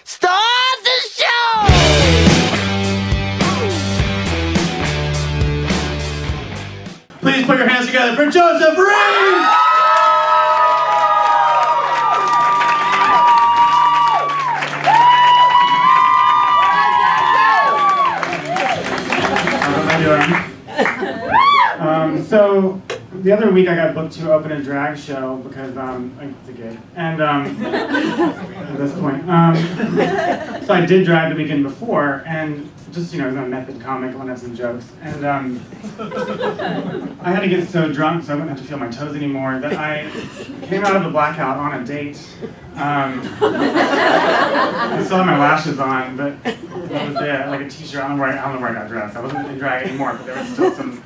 Start the show! Please put your hands together for Joseph Reese! So the other week I got booked to open a drag show because it's a gig, and at this point, so I did drag the weekend before, and just it was a method comic, I want to have some jokes, and I had to get so drunk so I wouldn't have to feel my toes anymore that I came out of a blackout on a date. I still had my lashes on, but that was it, like a t-shirt. I don't know where I got dressed. I wasn't in drag anymore, but there was still some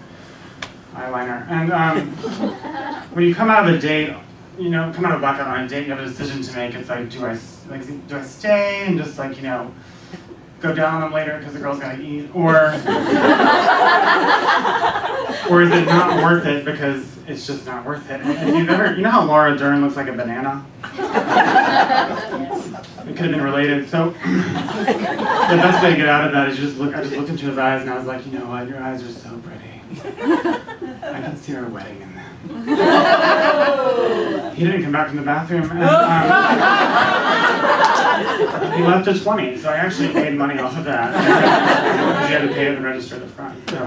eyeliner. And when you come out of a date, come out of a blackout on a date, you have a decision to make. It's like, do I stay and just go down on them later because the girl's gonna eat, or is it not worth it because it's just not worth it? And if you've ever, how Laura Dern looks like a banana? It could have been related. So the best way to get out of that is I just looked into his eyes and I was like, you know what, your eyes are so pretty. I can see our wedding in them. He didn't come back from the bathroom, and he left at 20, so I actually paid money off of that. Because you had to pay at the register at the front. So.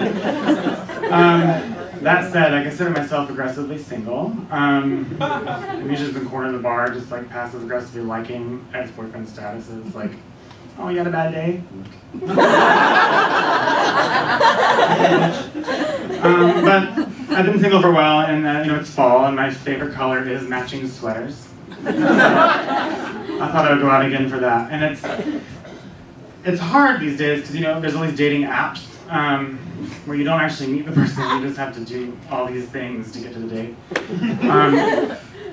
That said, I consider myself aggressively single. I've usually been cornered in the bar, just passive aggressively liking ex-boyfriend statuses, like, oh, you had a bad day? But I've been single for a while, and it's fall, and my favorite color is matching sweaters. I thought I would go out again for that, and it's hard these days because there's all these dating apps where you don't actually meet the person; you just have to do all these things to get to the date.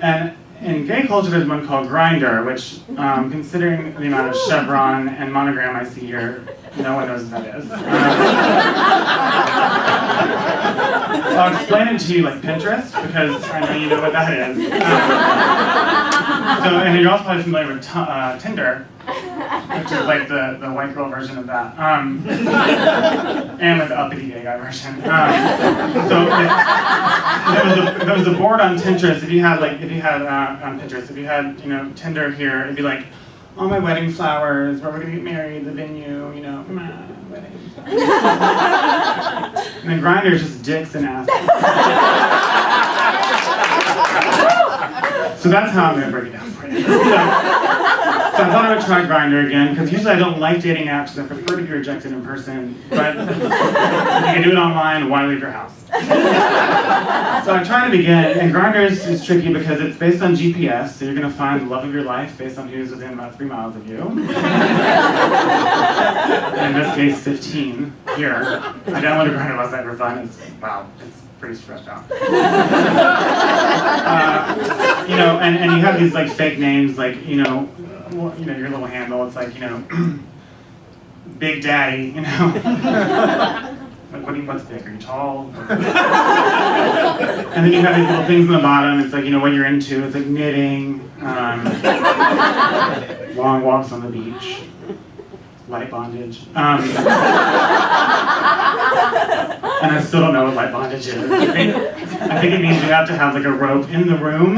And in gay culture, there's one called Grindr, which, considering the amount of chevron and monogram I see here, no one knows what that is. So I'll explain it to you like Pinterest, because I know you know what that is. And you're also probably familiar with Tinder, which is like the white girl version of that, and like the uppity gay guy version. So if there was a board on Pinterest, if you had on Pinterest, if you had Tinder here, it'd be like, all my wedding flowers, where we're gonna get married, the venue, wedding. And then Grindr is just dicks and asses. So that's how I'm gonna break it down for you. So I thought I would try Grindr again, because usually I don't like dating apps, because I prefer to be rejected in person, but if you can do it online, why leave your house? So I'm trying to begin, and Grindr is tricky because it's based on GPS, so you're going to find the love of your life based on who's within about 3 miles of you. In this case, 15 here. I downloaded Grindr last night for fun. It's pretty stretched out. And you have these fake names, your little handle. It's like, Big Daddy, what's big? Are you tall? And then you have these little things on the bottom. It's like, what you're into. It's like knitting, long walks on the beach, light bondage. And I still don't know what light bondage is. I think it means you have to have a rope in the room.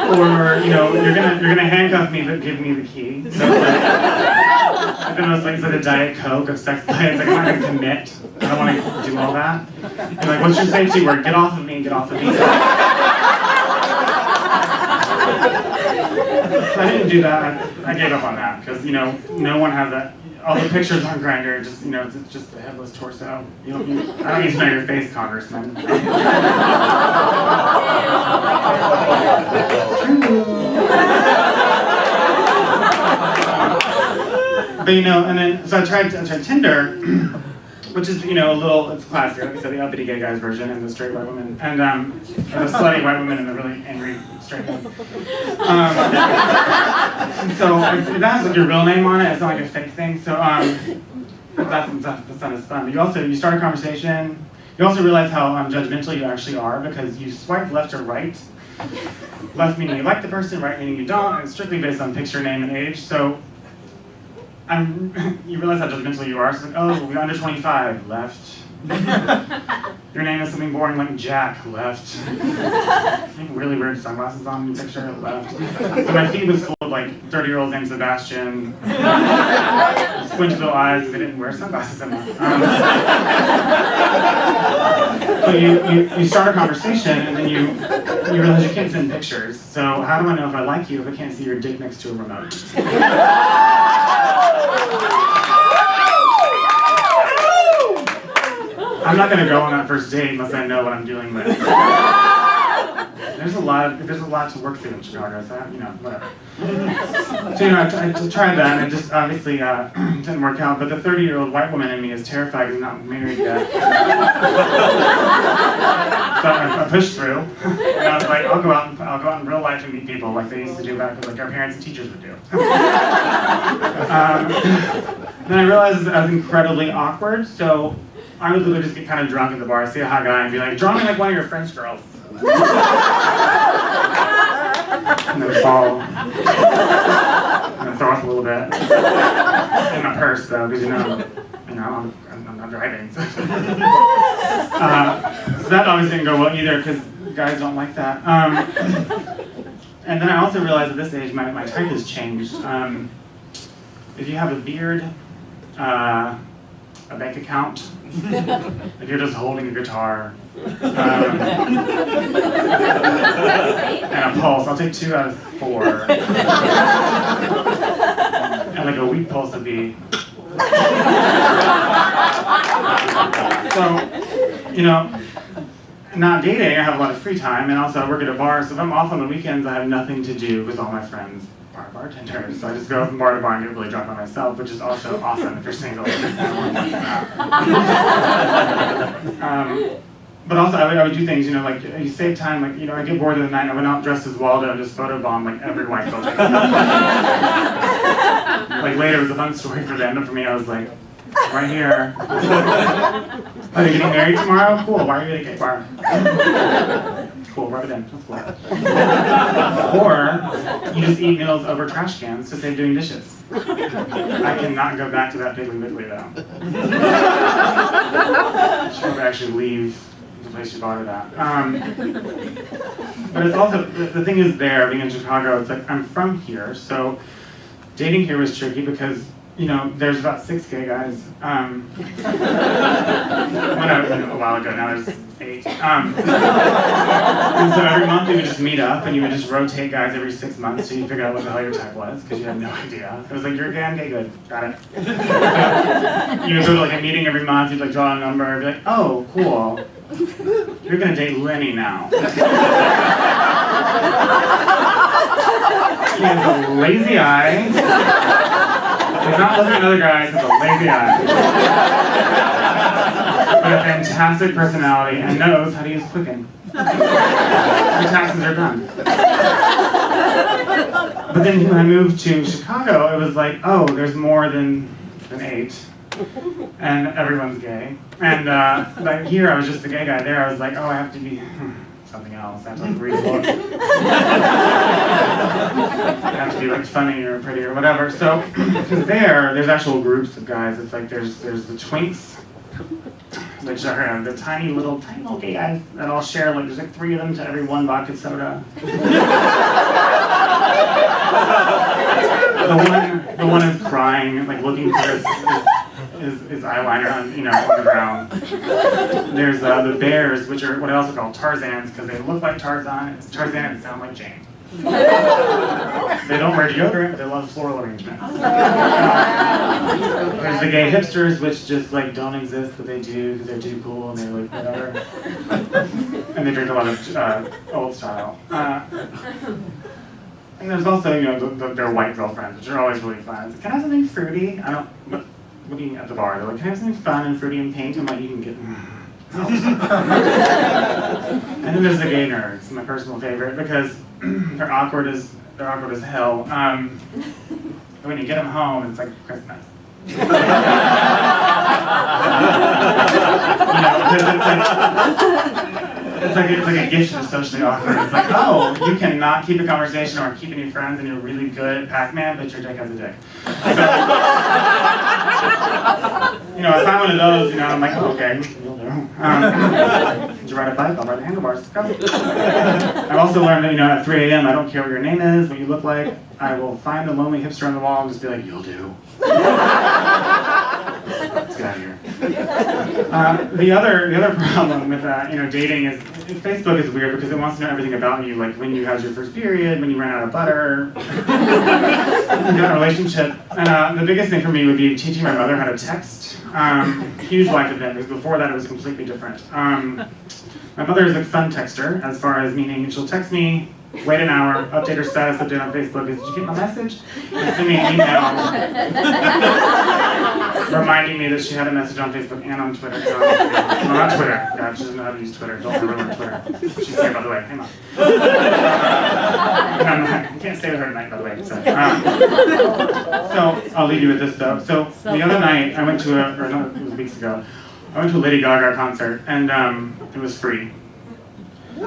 Or you're gonna handcuff me but give me the key. So it's like a Diet Coke of sex play. It's like I'm not gonna commit. I don't want to do all that. You're like, what's your safety word? Get off of me. Get off of me. So I didn't do that. I gave up on that because no one has that. All the pictures on Grindr, it's just a headless torso. I don't need to know your face, Congressman. But and then so I tried Tinder, which is it's classic. Like I said, the uppity gay guys version and the straight white woman, and the slutty white woman and the really angry straight one. So it has your real name on it. It's not like a fake thing. So that's not as fun. But you start a conversation. You also realize how judgmental you actually are because you swipe left or right, Left meaning you like the person, right meaning you don't, and it's strictly based on picture, name, and age. So you realize how judgmental you are. So it's like, oh, we're under 25, left. Your name is something boring like Jack, left. Really weird sunglasses on in your picture, left. So my feed was full of like 30-year-olds named Sebastian, squinty little eyes because they didn't wear sunglasses enough. So you start a conversation and then you realize you can't send pictures. So how do I know if I like you if I can't see your dick next to a remote? I'm not gonna go on that first date unless I know what I'm dealing with. There's a lot to work through in Chicago, so whatever. So I tried that and it just obviously didn't work out. But the 30-year-old white woman in me is terrified because I'm not married yet. So I pushed through. And I was like, I'll go out in real life and meet people like they used to do back, like our parents and teachers would do. Then I realized I was incredibly awkward, so I would literally just get kind of drunk at the bar, see a hot guy, and be like, draw me like one of your French girls. And then fall. And then throw up a little bit. In my purse, though, because I'm not driving. So that obviously didn't go well either, because guys don't like that. And then I also realized at this age, my type has changed. If you have a beard, a bank account, if you're just holding a guitar, and a pulse, I'll take 2 out of 4. And like a weak pulse would be. So, not dating, I have a lot of free time, and also I work at a bar, so if I'm off on the weekends, I have nothing to do with all my friends. Bartenders, so I just go from bar to bar and get really drunk by myself, which is also awesome if you're single. But also, I would do things, like you save time. Like I get bored of the night. I went out dressed as Waldo and just photobomb like every white building. Like later, it was a fun story for them, but for me, I was like, right here. Are you getting married tomorrow? Cool. Why are you at a gay bar? Cool, rub it in. That's cool. Or you just eat meals over trash cans to save doing dishes. I cannot go back to that Piggly Wiggly though. I should actually leave the place you bought it at. But it's also, the thing is there, being in Chicago, it's like I'm from here, so dating here was tricky because there's about 6 gay guys. A while ago, now there's 8. And so every month we would just meet up and you would just rotate guys every 6 months so you figure out what the hell your type was, because you had no idea. It was like, you're gay, I'm gay, good, got it. You would go to like a meeting every month, you'd like draw a number, and be like, oh, cool. You're gonna date Lenny now. He has a lazy eye. He's not looking at other guys, has a lazy eye. But a fantastic personality and knows how to use Quicken. Your taxes are done. But then when I moved to Chicago, it was like, oh, there's more than 8. And everyone's gay. And like here, I was just the gay guy. There, I was like, oh, I have to be something else. I have to like read a book. I have to be like funny or pretty or whatever. So, because there's actual groups of guys. It's like there's the twinks, which are the tiny little gay guys that all share. Like there's like 3 of them to every 1 vodka soda. The one is crying, like looking for his eyeliner on the ground. There's the bears, which are what I also call Tarzans, because they look like Tarzan. It's Tarzan and sound like Jane. They don't wear deodorant, but they love floral arrangements. There's the gay hipsters, which just like don't exist, but they do because they're too cool and they're like whatever. And they drink a lot of old style. And there's also their white girlfriends, which are always really fun. It's like, can I have something fruity? What do you mean at the bar? They're like, can I have something fun and fruity and pink? I'm like, you can get. And then there's the gay nerds, my personal favorite, because they're awkward as hell. When you get them home, it's like Christmas. Because it's like a gift to the socially awkward. It's like, oh, you cannot keep a conversation or keep any friends, and you're really good at Pac-Man, but your dick has a dick. So, you know, if I'm one of those, you know, I'm like, oh, okay, you'll do. Did you ride a bike? I'll ride the handlebars. Let's go. I've also learned that, you know, at 3 a.m., I don't care what your name is, what you look like. I will find the lonely hipster on the wall and just be like, you'll do. Let's get out of here. The other problem with dating is Facebook is weird because it wants to know everything about you, like when you had your first period, when you ran out of butter, you got in a relationship. And the biggest thing for me would be teaching my mother how to text. Huge life event because before that it was completely different. My mother is a fun texter, as far as meaning she'll text me, wait an hour, update her status, update on Facebook. Did you get my message? And send me an email reminding me that she had a message on Facebook and on Twitter. No, not Twitter. God, she doesn't know how to use Twitter. Don't ever learn Twitter. She's here, by the way. Hey, Mom. I can't stay with her tonight, by the way. So I'll leave you with this, though. So the other night, I went to it was weeks ago. I went to a Lady Gaga concert, and it was free. So,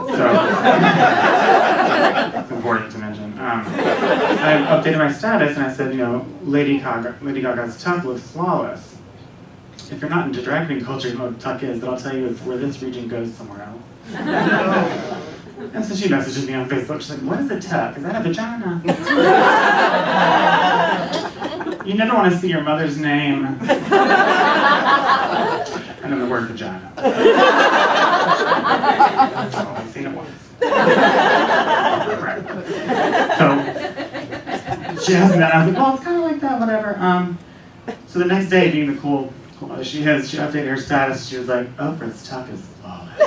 it's important to mention. I updated my status and I said, you know, Lady Gaga's tuck looks flawless. If you're not into drag queen culture, you know what tuck is, but I'll tell you it's where this region goes somewhere else. And so she messages me on Facebook. She's like, what is a tuck? Is that a vagina? You never want to see your mother's name. And then the word vagina. I've only seen it once. Right. So she asked me that, and I was like, well, it's kind of like that, whatever. So the next day, being the cool she updated her status. She was like, Oprah's tuck is flawless.